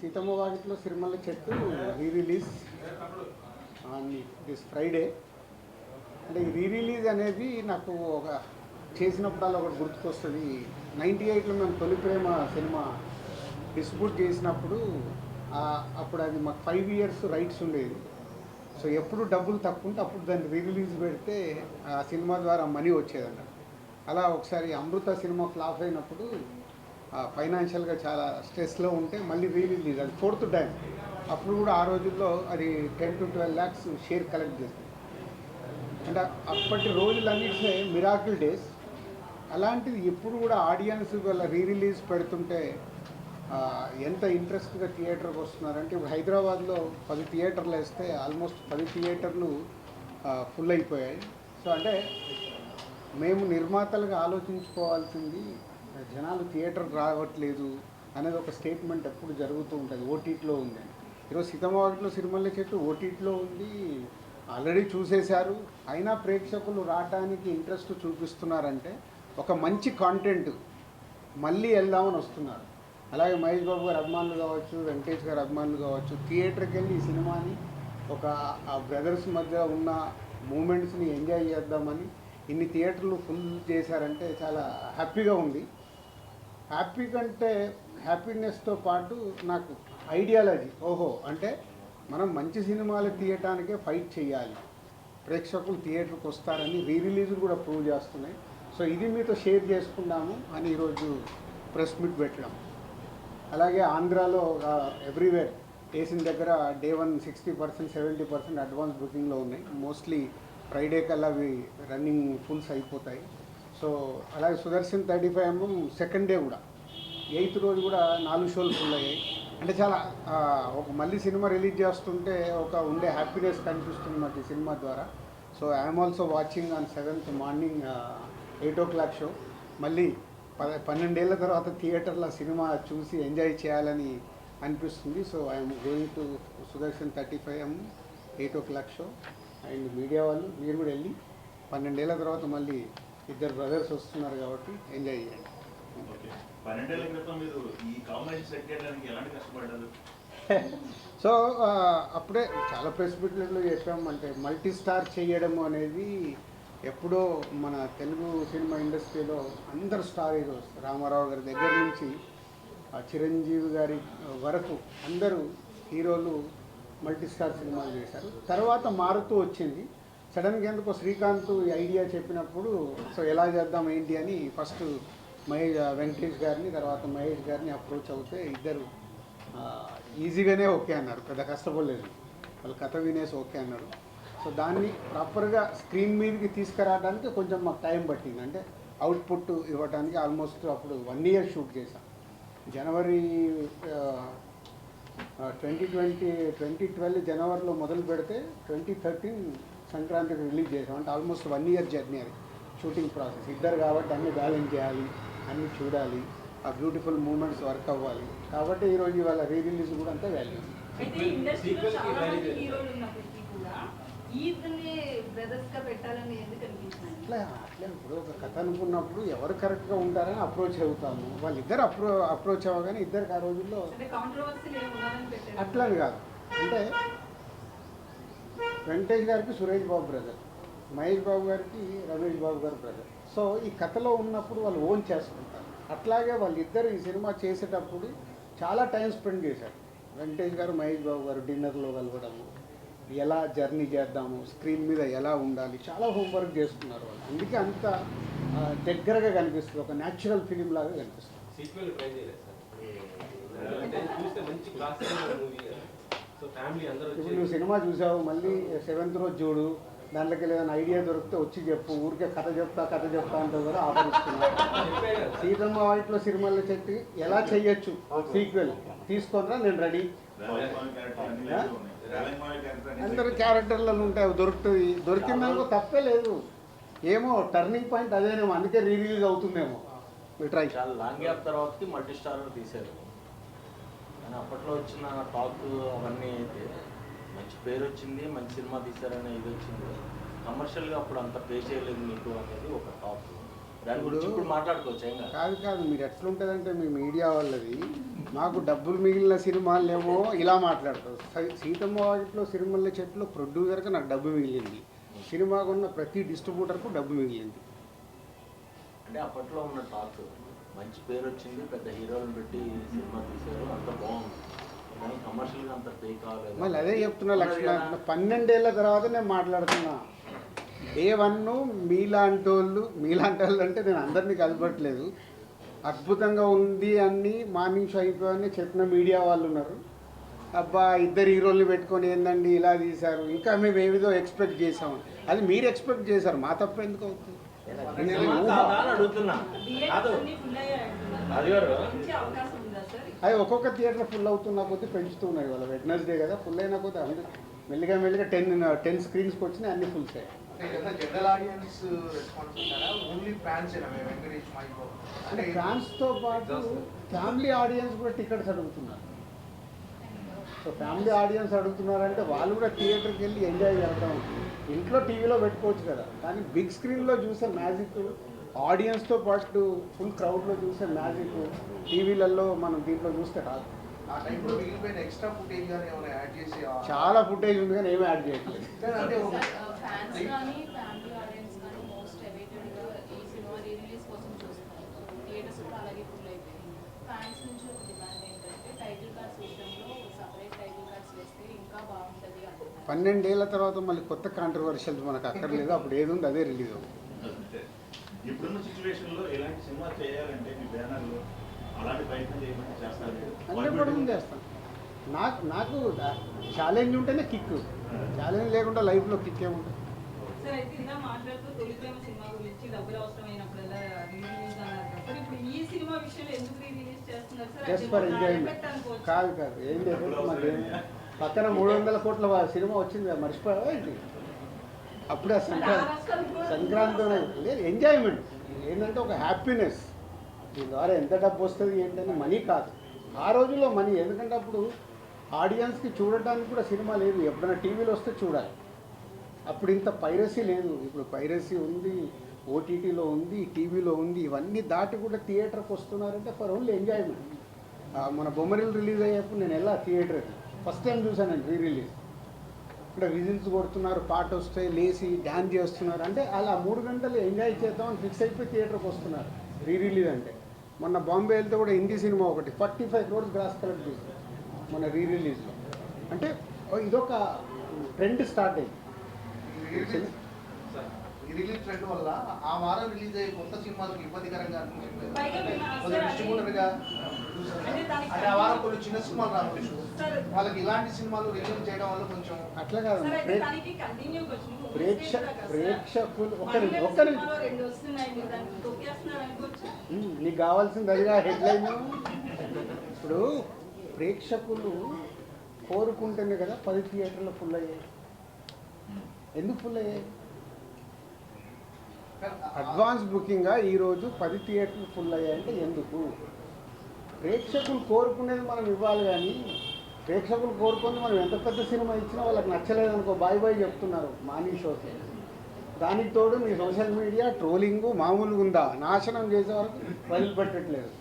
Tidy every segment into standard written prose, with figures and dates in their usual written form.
సీతమ్మ వాకిట్లో సిరిమల్ల చెట్టు release on this Friday. అంటే ఈ రిలీజ్ అనేది నాకు ఒక చేసినప్పుడల్లా ఒకటి గుర్తుకొస్తుంది. 98లో మేము తొలి ప్రేమ సినిమా డిస్ట్రిబ్యూట్ చేసినప్పుడు అప్పుడు అది మాకు 5 years రైట్స్ ఉండేది. సో ఎప్పుడు డబ్బులు తక్కువ ఉంటే అప్పుడు దాన్ని రిలీజ్ పెడితే ఆ సినిమా ద్వారా మనీ వచ్చేదన్న. అలా ఒకసారి అమృత సినిమా ఫ్లాప్ అయినప్పుడు ఫైనాన్షియల్గా చాలా స్ట్రెస్లో ఉంటే మళ్ళీ రిలీజ్, అది 4th టైం. అప్పుడు కూడా ఆ రోజుల్లో అది 10 to 12 lakhs షేర్ కలెక్ట్ చేస్తుంది. అంటే అప్పటి రోజులన్నింటినీ మిరాకిల్ డేస్. అలాంటిది ఎప్పుడు కూడా ఆడియన్స్ వాళ్ళ రిలీజ్ పెడుతుంటే ఎంత ఇంట్రెస్ట్గా థియేటర్కి వస్తున్నారంటే, ఇప్పుడు హైదరాబాద్లో 10 థియేటర్లు వేస్తే ఆల్మోస్ట్ 10 థియేటర్లు ఫుల్ అయిపోయాయి. సో అంటే మేము నిర్మాతలుగా ఆలోచించుకోవాల్సింది, జనాలు థియేటర్కి రావట్లేదు అనేది ఒక స్టేట్మెంట్ ఎప్పుడు జరుగుతూ ఉంటుంది. ఓటీటీలో ఉంది. ఈరోజు సీతమ్మ వాకిట్లో సిరిమల్ల చెట్టు ఓటీటీలో ఉంది, ఆల్రెడీ చూసేశారు. అయినా ప్రేక్షకులు రావడానికి ఇంట్రెస్ట్ చూపిస్తున్నారంటే ఒక మంచి కాంటెంట్ మళ్ళీ వెళ్దామని వస్తున్నారు. అలాగే మహేష్ బాబు గారు అభిమానులు కావచ్చు, వెంకటేష్ గారు అభిమానులు కావచ్చు, థియేటర్కి వెళ్ళి ఈ సినిమాని ఒక ఆ బ్రదర్స్ మధ్య ఉన్న మూమెంట్స్ని ఎంజాయ్ చేద్దామని ఇన్ని థియేటర్లు ఫుల్ చేశారంటే చాలా హ్యాపీగా ఉంది. హ్యాపీ కంటే హ్యాపీనెస్తో పాటు నాకు ఐడియాలజీ, అంటే మనం మంచి సినిమాలు తీయటానికే ఫైట్ చేయాలి, ప్రేక్షకులు థియేటర్కి వస్తారని రిలీజులు కూడా ప్రూవ్ చేస్తున్నాయి. సో ఇది మీతో షేర్ చేసుకుందాము అని ఈరోజు ప్రెస్ మీట్ పెట్టడం. అలాగే ఆంధ్రాలో ఎవ్రీవేర్ వేసిన దగ్గర డే 1 60%, 70% అడ్వాన్స్ బుకింగ్లో ఉన్నాయి. మోస్ట్లీ ఫ్రైడే కల్లా అవి రన్నింగ్ ఫుల్స్ అయిపోతాయి. సో అలాగే సుదర్శన్ 35mm సెకండ్ డే కూడా 8th రోజు కూడా 4 షోలు ఫుల్ అయ్యాయి. అంటే చాలా ఒక మళ్ళీ సినిమా రిలీజ్ చేస్తుంటే ఒక ఉండే హ్యాపీనెస్ కనిపిస్తుంది మాకు ఈ సినిమా ద్వారా. So I'm also watching on 7th morning 8 o'clock show. మళ్ళీ 12 ఏళ్ల తర్వాత థియేటర్లో సినిమా చూసి ఎంజాయ్ చేయాలని అనిపిస్తుంది. So I'm going to Sudarshan 35mm 8 o'clock show. And media వాళ్ళు మీరు కూడా వెళ్ళి 12 ఏళ్ల తర్వాత మళ్ళీ ఇద్దరు బ్రదర్స్ వస్తున్నారు కాబట్టి ఎంజాయ్ చేయండి. 12 ఏళ్ల క్రితం మీరు ఈ కాంబినేషన్ సెట్ చేయడానికి ఎలాంటి కష్టపడ్డారు? సో అప్పుడే చాలా ప్రెస్ మీట్లలో చెప్పామంటే మల్టీ స్టార్ చేయడం అనేది ఎప్పుడో మన తెలుగు సినిమా ఇండస్ట్రీలో అందరు స్టార్ హీరోస్, రామారావు గారి దగ్గర నుంచి చిరంజీవి గారి వరకు అందరూ హీరోలు మల్టీ స్టార్ సినిమాలు చేశారు. తర్వాత మారుతూ వచ్చింది. సడన్గా ఎందుకో శ్రీకాంత్ ఈ ఐడియా చెప్పినప్పుడు సో ఎలా చేద్దాం ఏంటి అని ఫస్ట్ వెంకటేష్ గారిని, తర్వాత మహేష్ గారిని అప్రోచ్ అవుతే ఇద్దరు ఈజీగానే ఓకే అన్నారు, పెద్ద కష్టపడలేదు. వాళ్ళు కథ వినేసి ఓకే అన్నారు. సో దాన్ని ప్రాపర్గా స్క్రీన్ మీదకి తీసుకురావడానికి కొంచెం మాకు టైం పట్టింది. అంటే అవుట్పుట్ ఇవ్వడానికి ఆల్మోస్ట్ అప్పుడు 1 year షూట్ చేశాం. జనవరి 2012 జనవరిలో మొదలు పెడితే 2013 సంక్రాంతికి రిలీజ్ చేసాం. అంటే ఆల్మోస్ట్ 1 year జర్నీ అది షూటింగ్ ప్రాసెస్. ఇద్దరు కాబట్టి అన్నీ బ్యాలెన్స్ చేయాలి, అన్నీ చూడాలి, ఆ బ్యూటిఫుల్ మూమెంట్స్ వర్క్ అవ్వాలి. కాబట్టి ఈరోజు ఇవాళ రిలీజ్ కూడా అంతా వాల్యూ. అట్లా ఇప్పుడు ఒక కథ అనుకున్నప్పుడు ఎవరు కరెక్ట్గా ఉంటారని అప్రోచ్ అవుతాము. వాళ్ళిద్దరు అప్రోచ్ అవ్వగానే ఇద్దరికి ఆ రోజుల్లో అట్లని కాదు. అంటే వెంకటేష్ గారికి సురేష్ బాబు బ్రదర్, మహేష్ బాబు గారికి రమేష్ బాబు గారు బ్రదర్. సో ఈ కథలో ఉన్నప్పుడు వాళ్ళు ఓన్ చేసుకుంటారు. అట్లాగే వాళ్ళిద్దరు ఈ సినిమా చేసేటప్పుడు చాలా టైం స్పెండ్ చేశారు. వెంకటేష్ గారు మహేష్ బాబు గారు డిన్నర్లో కలవడము, ఎలా జర్నీ చేద్దాము, స్క్రీన్ మీద ఎలా ఉండాలి, చాలా హోంవర్క్ చేసుకున్నారు వాళ్ళు. అందుకే అంత దగ్గరగా కనిపిస్తుంది, ఒక న్యాచురల్ ఫిలిం లాగా కనిపిస్తుంది. ఇప్పుడు నువ్వు సినిమా చూసావు, మళ్ళీ 7th రోజు చూడు, దాంట్లోకి ఏదైనా ఐడియా దొరికితే వచ్చి చెప్పు. ఊరికే కథ చెప్తా అంటావు కదా, ఆపరిస్తున్నావు. సీతమ్మ వాకిట్లో సిరిమల్ల చెట్టు ఎలా చెయ్యొచ్చు సీక్వెల్ తీసుకుంటా, నేను రెడీ. అందరు క్యారెక్టర్లలో ఉంటాయి, అవి దొరుకుతుంది. దొరికిందనుకో తప్పే లేదు. ఏమో టర్నింగ్ పాయింట్ అదేనేమో, అందుకే రిలీజ్ అవుతుందేమో. ట్రై చాలా లాంగ్ గ్యాప్ తర్వాతకి మల్టీ స్టార్ తీశారు. కానీ అప్పట్లో వచ్చిన టాక్ అవన్నీ అయితే మంచి పేరు వచ్చింది, మంచి సినిమా తీశారనే ఇది వచ్చింది. కమర్షియల్గా అప్పుడు అంత పే చేయలేదు మీకు అనేది ఒక టాక్. దాని గురించి ఇప్పుడు మాట్లాడుకోవచ్చు. ఏం కాదు, మీరు ఎట్లుంటుందంటే మీ మీడియా వాళ్ళది మాకు డబ్బులు మిగిలిన సినిమాలేమో ఇలా మాట్లాడతారు. సీతమ్మ వాకిట్లో సిరిమల్ల చెట్టులో ప్రొడ్యూసర్కి నాకు డబ్బు మిగిలింది, సినిమాకు ఉన్న ప్రతి డిస్ట్రిబ్యూటర్కు డబ్బు మిగిలింది. అంటే అప్పట్లో ఉన్న టాక్ మంచి పేరు వచ్చింది, పెద్ద హీరోలను పెట్టి సినిమా తీశారు, అంత బాగుంది. కానీ కమర్షియల్గా అంత పే కాలేదు. మళ్ళీ అదే చెప్తున్నా లక్ష్మణ, 12 ఏళ్ళ తర్వాత నేను మాట్లాడుతున్నా. డే 1 మీలాంటి వాళ్ళు అంటే నేను అందరినీ కలపట్లేదు, అద్భుతంగా ఉంది అని మార్నింగ్ షో అయిపోయి చెప్పిన మీడియా వాళ్ళు ఉన్నారు. అబ్బా ఇద్దరు హీరోల్ని పెట్టుకొని ఏందండి ఇలా తీశారు, ఇంకా మేము ఏదో ఎక్స్పెక్ట్ చేసాము. అది మీరు ఎక్స్పెక్ట్ చేశారు, మా తప్ప ఎందుకు అవుతుంది? అడుగుతున్నా అది ఒక్కొక్క థియేటర్ ఫుల్ అవుతున్న కొద్దీ పెంచుతూ ఉన్నాయి. వాళ్ళ వెడ్నెస్డే కదా, ఫుల్ అయిన కొద్దీ అందరూ మెల్లిగా 10 స్క్రీన్స్కి వచ్చినాయి, అన్ని ఫుల్స్ అయ్యాయి. జనరల్ ఆడియన్స్ రెస్పాన్స్ ఉంటారా? ఓన్లీ ఫ్యాన్స్ వెంకటేష్ మైకో అంటే ఫ్యాన్స్తో పాటు ఫ్యామిలీ ఆడియన్స్ కూడా టికెట్స్ అడుగుతున్నారు. సో ఫ్యామిలీ ఆడియన్స్ అడుగుతున్నారంటే వాళ్ళు కూడా థియేటర్కి వెళ్ళి ఎంజాయ్ చేయడం. ఇంట్లో టీవీలో పెట్టుకోవచ్చు కదా, కానీ బిగ్ స్క్రీన్లో చూసే మ్యాజిక్, ఆడియన్స్తో పాటు ఫుల్ క్రౌడ్లో చూసే మ్యాజిక్ టీవీలలో మనం దీంట్లో చూస్తే రాదు. ఆ టైంలో మిగిలిపోయిన ఎక్స్ట్రా ఫుటేజ్ కానీ ఏమైనా యాడ్ చేసి చాలా ఫుటేజ్ ఉంది కానీ ఏమీ యాడ్ చేయట్లేదు. అంటే ఫ్యాన్స్ కానీ ఫ్యామిలీ ఆడియన్స్ కానీ మోస్ట్ అవైటెడ్గా ఈ సినిమా రిలీజ్ కోసం చూస్తున్నారు. థియేటర్స్ కూడా అలాగే ఫుల్ అయిపోయింది. ఫ్యాన్స్ నుంచి ఒక డిమాండ్ ఏంటంటే టైటిల్ కార్డ్స్ విషయంలో సపరేట్ టైటిల్ కార్డ్స్ వేస్తే ఇంకా బాగుంటుంది అంటున్నారు. 12 ఏళ్ళ తర్వాత మళ్ళీ కొత్త కాంట్రవర్షియల్స్ మనకు అక్కర్లేదు, అప్పుడు ఏది ఉంది అదే రిలీజ్ అవుతుంది. ఇప్పుడున్న సిచ్యువేషన్లో ఇలాంటి సినిమా చేయాలంటే మీ బ్యానర్లో అలాంటి ప్రయత్నం చేయమంటే చేస్తారు? 100% చేస్తాను. నాకు ఛాలెంజ్ ఉంటేనే కిక్, ఛాలెంజ్ లేకుండా లైఫ్లో కిక్ ఏముంటుంది. సార్ అయితే ఇలా మాట్లాడుతూ తొలి ప్రేమ సినిమా గురించి డబ్బులు అవసరమైనప్పుడల్లా రిలీజ్ అన్నారు కదా సార్, ఇప్పుడు ఈ సినిమా విషయంలో ఎందుకు రిలీజ్ చేస్తున్నారు సార్? Just for enjoyment. కాదు ఏం లేదు, మాకు పక్కన 300 కోట్ల సినిమా వచ్చింది కదా, మర్చిపోయావా ఏంటి? అప్పుడే సంక్రాంతి లేదు, ఎంజాయ్మెంట్ ఏంటంటే ఒక హ్యాపీనెస్. దీని ద్వారా ఎంత డబ్బు వస్తుంది ఏంటంటే మనీ కాదు, ఆ రోజుల్లో మనీ. ఎందుకంటే అప్పుడు ఆడియన్స్కి చూడటానికి కూడా సినిమా లేదు, ఎప్పుడైనా టీవీలో వస్తే చూడాలి. అప్పుడు ఇంత పైరసీ లేదు, ఇప్పుడు పైరసీ ఉంది, ఓటీటీలో ఉంది, టీవీలో ఉంది. ఇవన్నీ దాటి కూడా థియేటర్కి వస్తున్నారంటే ఫర్ ఓన్లీ ఎంజాయ్మెంట్. మన బొమ్మరిల్ రిలీజ్ అయ్యేప్పుడు నేను వెళ్ళా థియేటర్కి, ఫస్ట్ టైం చూసానండి రిలీజ్. ఇక్కడ విజిల్స్ కొడుతున్నారు, పాట వస్తే లేచి డ్యాన్స్ చేస్తున్నారు. అంటే అలా 3 గంటలు ఎంజాయ్ చేద్దామని ఫిక్స్ అయిపోయి థియేటర్కి వస్తున్నారు. రిలీజ్ అంటే మొన్న బాంబే వెళ్తే కూడా హిందీ సినిమా ఒకటి 45 crores గ్రాస్ కలెక్ట్ చేసింది మన రిలీజ్లో. అంటే ఇదొక ట్రెండ్ స్టార్ట్ అయింది. ఈ రిలీజ్ ట్రెండ్ వల్ల ఆ వారం రిలీజ్ అయ్యే కొత్త సినిమాలకు ఇబ్బందికరంగా అనిపించింది. పైగా డిస్ట్రిబ్యూటర్గా అంటే ఆ వారం కొన్ని చిన్న సినిమాలు రావచ్చు, వాళ్ళకి ఇలాంటి సినిమాలు రిలీజ్ చేయడం వల్ల కొంచెం అట్లా కాదు, సార్ అయితే దానికి కంటిన్యూ ప్రేక్షకులు ఒక్క నిమిషం రెండు వస్తున్నాయి, మీరు దానికి తొక్కేస్తున్నారు అనుకోవచ్చా? నీకు కావాల్సింది అదిగా హెడ్లైన్. ఇప్పుడు ప్రేక్షకులు కోరుకుంటేనే కదా 10 థియేటర్లు ఫుల్ అయ్యాయి. ఎందుకు ఫుల్ అయ్యాయి? అడ్వాన్స్ బుకింగ్గా ఈరోజు 10 థియేటర్లు ఫుల్ అయ్యాయంటే ఎందుకు? ప్రేక్షకులు కోరుకునేది మనం ఇవ్వాలి, కానీ ప్రేక్షకులు కోరుకుని మనం ఎంత పెద్ద సినిమా ఇచ్చినా వాళ్ళకి నచ్చలేదనుకో బాయ్ బాయ్ చెప్తున్నారు మార్నింగ్ షోకి. దానికి తోడు మీ సోషల్ మీడియా ట్రోలింగు మామూలుగా ఉందా, నాశనం చేసే వరకు వదిలిపెట్టట్లేదు.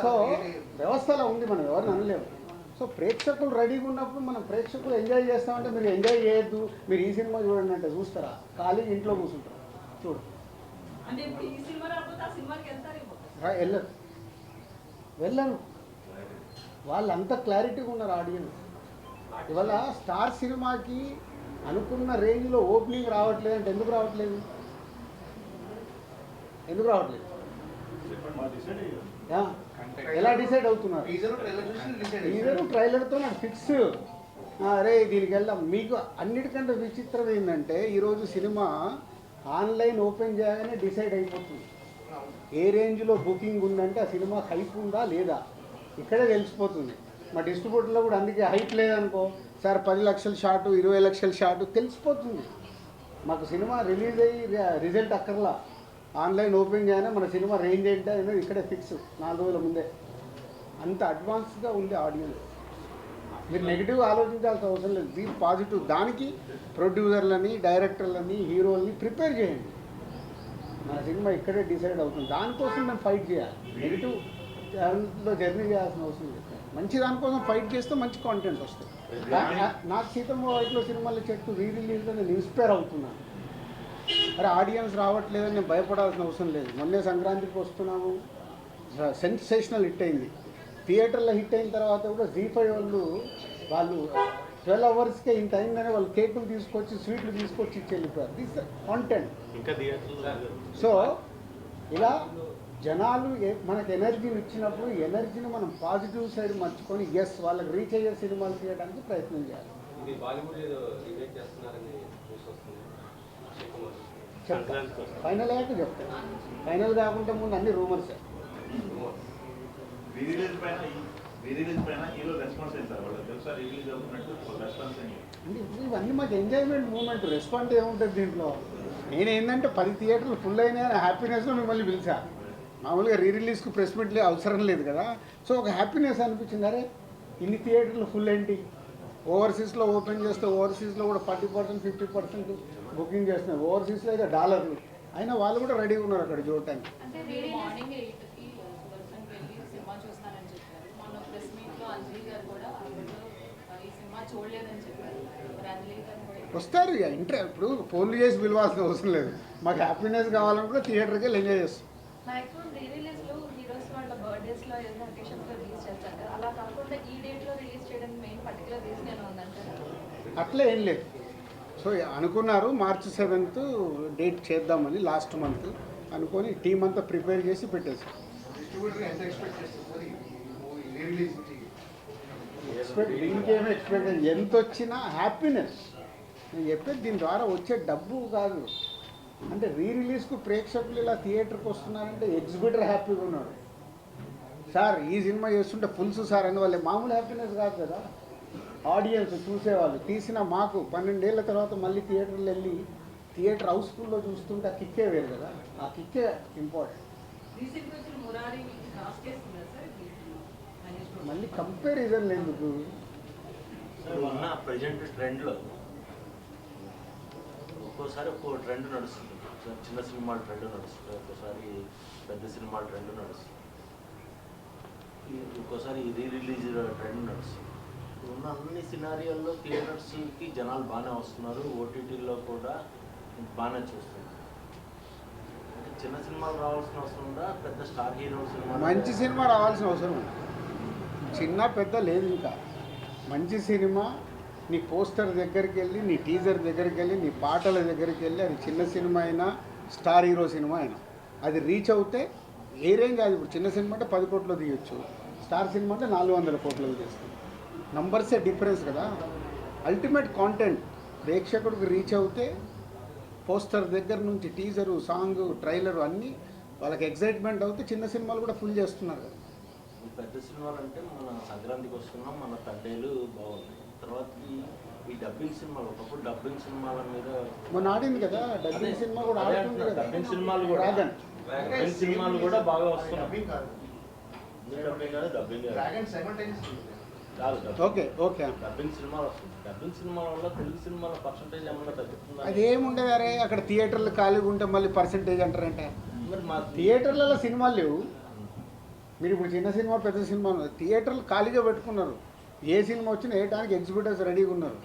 సో వ్యవస్థలో ఉంది, మనం ఎవరిని అనలేము. సో ప్రేక్షకులు రెడీగా ఉన్నప్పుడు మనం ప్రేక్షకులు ఎంజాయ్ చేస్తామంటే మీరు ఎంజాయ్ చేయొద్దు, మీరు ఈ సినిమా చూడండి అంటే చూస్తారా? ఖాళీ ఇంట్లో కూర్చుంటారు, చూడు. అంటే ఇప్పుడు ఈ సినిమా రాకపోతే ఆ సినిమాకి వెళ్ళరు, వెళ్ళను. వాళ్ళంతా క్లారిటీగా ఉన్నారు ఆడియన్స్. ఇవాళ స్టార్ సినిమాకి అనుకున్న రేంజ్లో ఓపెనింగ్ రావట్లేదు అంటే ఎందుకు రావట్లేదు? ఎలా డిసైడ్ అవుతున్నారు? టీజర్ ట్రైలర్తో నాకు ఫిక్స్. అరే దీనికి వెళ్దాం. మీకు అన్నిటికంటే విచిత్రం ఏంటంటే ఈరోజు సినిమా ఆన్లైన్ ఓపెన్ చేయగానే డిసైడ్ అయిపోతుంది. ఏ రేంజ్లో బుకింగ్ ఉందంటే ఆ సినిమా హైప్ ఉందా లేదా ఇక్కడే తెలిసిపోతుంది. మా డిస్ట్రిబ్యూటర్లో కూడా అందుకే హైప్ లేదనుకో సార్ 10 లక్షల షాటు 20 లక్షల షాటు తెలిసిపోతుంది. మాకు సినిమా రిలీజ్ అయ్యి రిజల్ట్ అక్కర్లా, ఆన్లైన్ ఓపెన్ చేయగానే మన సినిమా రేంజ్ ఏంటి అనేది ఇక్కడే ఫిక్స్ 4 రోజుల ముందే. అంత అడ్వాన్స్గా ఉంది ఆడియన్స్. మీరు నెగిటివ్ ఆలోచించాల్సిన అవసరం లేదు, బీ పాజిటివ్. దానికి ప్రొడ్యూసర్లని, డైరెక్టర్లని, హీరోలని ప్రిపేర్ చేయండి. మన సినిమా ఇక్కడే డిసైడ్ అవుతుంది, దానికోసం మేము ఫైట్ చేయాలి. నెగిటివ్ దాంట్లో జర్నీ చేయాల్సిన అవసరం లేదు. మంచి దానికోసం ఫైట్ చేస్తే మంచి కాంటెంట్ వస్తుంది. నాకు సీతమ్మ వాటిలో సినిమాల చెట్టు రిలీజ్లో నేను ఇన్స్పైర్ అవుతున్నాను. అరే ఆడియన్స్ రావట్లేదని నేను భయపడాల్సిన అవసరం లేదు. మొన్నే సంక్రాంతికి వస్తున్నాము, సెన్సేషనల్ హిట్ అయింది. థియేటర్లో హిట్ అయిన తర్వాత కూడా Z5 వాళ్ళు 12 అవర్స్కే ఇంత అయిందనే వాళ్ళు కేకులు తీసుకొచ్చి స్వీట్లు తీసుకొచ్చి ఇచ్చి వెళ్ళిపోయారు. This content. ఇంకా థియేటర్లు సో ఇలా జనాలు మనకు ఎనర్జీని ఇచ్చినప్పుడు ఎనర్జీని మనం పాజిటివ్ సైడ్ మర్చుకొని వాళ్ళకి రీచ్ అయ్యే సినిమాలు తీయడానికి ప్రయత్నం చేయాలి. చెప్తాను ఫైనల్ అయ్యాక చెప్తాను. ఫైనల్ కాకుండా ముందు అన్ని రూమర్స్. రీరిలీజ్ పైన హీరో రెస్పాన్స్ ఏంటి సార్? వాళ్ళకి తెలుసా రిలీజ్ అవుతున్నట్టు రెస్పాన్స్ ఏంటి? అంటే ఇవన్నీ మాకు ఎంజాయ్మెంట్ మూమెంట్. రెస్పాన్స్ ఏముంటుంది దీంట్లో? నేను ఏంటంటే 10 థియేటర్లు ఫుల్ అయినా హ్యాపీనెస్లో మిమ్మల్ని పిలిచా. మామూలుగా రిలీజ్కి ప్రెస్ మీట్లు అవసరం లేదు కదా. సో ఒక హ్యాపీనెస్ అనిపించింది. అరే ఇన్ని థియేటర్లు ఫుల్ ఏంటి, ఓవర్సీస్లో ఓపెన్ చేస్తే ఓవర్సీస్లో కూడా 40% 50% బుకింగ్ చేస్తున్నారు. ఓవర్సీస్లో అయితే $. అయినా వాళ్ళు కూడా రెడీగా ఉన్నారు అక్కడ చూడటానికి. అంటే మీరు మార్నింగ్ 8కి సుదర్శన్కి వెళ్ళి సినిమా చూస్తానని చెప్పారు. మొన్న ప్రెస్ మీట్లో అంజలి గారు కూడా ఈ సినిమా చూడలేదని చెప్పారు. మరి అంజలి గారు కూడా వస్తారు ఇక ఇప్పుడు ఫోన్లు చేసి పిలవాల్సిన అవసరం లేదు. మాకు హ్యాపీనెస్ కావాలనుకుంటే థియేటర్కి వెళ్ళి ఎంజాయ్ చేస్తాం. మ్యాక్సిమం రిలీజ్లో హీరోస్ వాళ్ళ బర్త్డేస్లో ఏదైనా అకేషన్స్లో రిలీజ్ చేస్తారు కదా, అలా కాకుండా ఈ డేట్లో రిలీజ్ చేయడానికి మెయిన్ పర్టికులర్ రీజన్ ఏమైనా ఉందంటారా? అట్లా ఏం లేదు. సో అనుకున్నారు March 7th డేట్ చేద్దామని లాస్ట్ మంత్ అనుకొని టీం అంతా ప్రిపేర్ చేసి పెట్టేసాం. డిస్ట్రిబ్యూటర్ ఎంత ఎక్స్పెక్ట్ చేస్తారు సార్ ఈ మూవీ రిలీజ్ నుంచి? ఇంకేమీ ఎక్స్పెక్ట్ ఎంత వచ్చినా హ్యాపీనెస్. నేను చెప్పేది దీని ద్వారా వచ్చే డబ్బు కాదు. అంటే రిలీజ్కు ప్రేక్షకులు ఇలా థియేటర్కి వస్తున్నారంటే ఎగ్జిబిటర్ హ్యాపీగా ఉన్నాడు. సార్ ఈ సినిమా చేస్తుంటే ఫుల్స్ సార్ అని వాళ్ళే మామూలు హ్యాపీనెస్ కాదు కదా. ఆడియన్స్ చూసేవాళ్ళు తీసిన మాకు 12 ఏళ్ల తర్వాత మళ్ళీ థియేటర్లు వెళ్ళి థియేటర్ హౌస్ఫుల్లో చూస్తుంటే ఆ కిక్కే వేరు కదా. ఆ కిక్కే ఇంపార్టెంట్. రీసెంట్గా వచ్చిన మురారి కాస్ట్ చేస్తున్నారు సార్ ఇప్పుడు మళ్ళీ కంపారిజన్ ఎందుకు? ఉన్న ప్రజెంట్ ట్రెండ్లో ఒక్కోసారి ఒక్కో ట్రెండ్ నడుస్తుంది. చిన్న సినిమాల ట్రెండ్ నడుస్తుంది, ఒక్కోసారి పెద్ద సినిమాల ట్రెండ్ నడుస్తుంది, ఒక్కోసారి రిలీజ్ ట్రెండ్ నడుస్తుంది. ఉన్న అన్ని సినారియోల్లో థియేటర్స్కి జనాలు బాగానే వస్తున్నారు, ఓటీటీలో కూడా బాగానే చూస్తున్నారు. అంటే చిన్న సినిమాలు రావాల్సిన అవసరం ఉందా, పెద్ద స్టార్ హీరో సినిమా మంచి సినిమా రావాల్సిన అవసరం ఉంది. చిన్న పెద్ద లేదు. ఇంకా మంచి సినిమా నీ పోస్టర్ దగ్గరికి వెళ్ళి, నీ టీజర్ దగ్గరికి వెళ్ళి, నీ పాటల దగ్గరికి వెళ్ళి, అది చిన్న సినిమా అయినా స్టార్ హీరో సినిమా అయినా అది రీచ్ అవుతే ఏ రేంజ్ కాదు. ఇప్పుడు చిన్న సినిమా అంటే 10 కోట్లు తీయొచ్చు, స్టార్ సినిమా అంటే 400 కోట్లు చేస్తుంది. నంబర్సే డిఫరెన్స్ కదా. అల్టిమేట్ కాంటెంట్ ప్రేక్షకుడికి రీచ్ అవుతే పోస్టర్ దగ్గర నుంచి టీజరు, సాంగ్, ట్రైలరు అన్నీ వాళ్ళకి ఎగ్జైట్మెంట్ అవుతే చిన్న సినిమాలు కూడా ఫుల్ చేస్తున్నారు కదా. పెద్ద సినిమాలు అంటే మన సంక్రాంతికి వస్తున్నాం, మన తండేలు బాగున్నాయి. తర్వాత ఈ డబ్బింగ్ సినిమాలు, ఒకప్పుడు డబ్బింగ్ సినిమాల మీద మొన్న ఆడింది కదా డబ్బింగ్ సినిమా కూడా ఆడుతుంది కదా. డబ్బింగ్ సినిమాలు కూడా డ్రాగన్ డబ్బింగ్ సినిమాలు కూడా బాగా వస్తున్నాయి. డబ్బింగ్ కాదు, డబ్బింగ్ కాదు, డబ్బింగ్ కాదు. డ్రాగన్ సైమల్టేనియస్ కాదు, ఓకే ఓకే. డబ్బింగ్ సినిమాలు వస్తుంది. డబ్బింగ్ సినిమాల వల్ల తెలుగు సినిమాల పర్సంటేజ్ ఏమన్నా తగ్గుతుందా? అదేముండదు. అరే అక్కడ థియేటర్లు ఖాళీగా ఉంటే మళ్ళీ పర్సంటేజ్ అంటారంటే మరి మా థియేటర్లలో సినిమాలు లేవు. మీరు ఇప్పుడు చిన్న సినిమా పెద్ద సినిమా థియేటర్లు ఖాళీగా పెట్టుకున్నారు. ఏ సినిమా వచ్చినా వేయడానికి ఎగ్జిబిటర్స్ రెడీగా ఉన్నారు.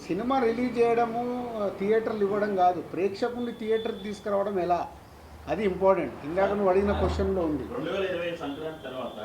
సినిమా రిలీజ్ చేయడము, థియేటర్లు ఇవ్వడం కాదు, ప్రేక్షకుల్ని థియేటర్కి తీసుకురావడం ఎలా, అది ఇంపార్టెంట్. ఇందాక నువ్వు అడిగిన క్వశ్చన్లో ఉంది. 2020 సంక్రాంతి తర్వాత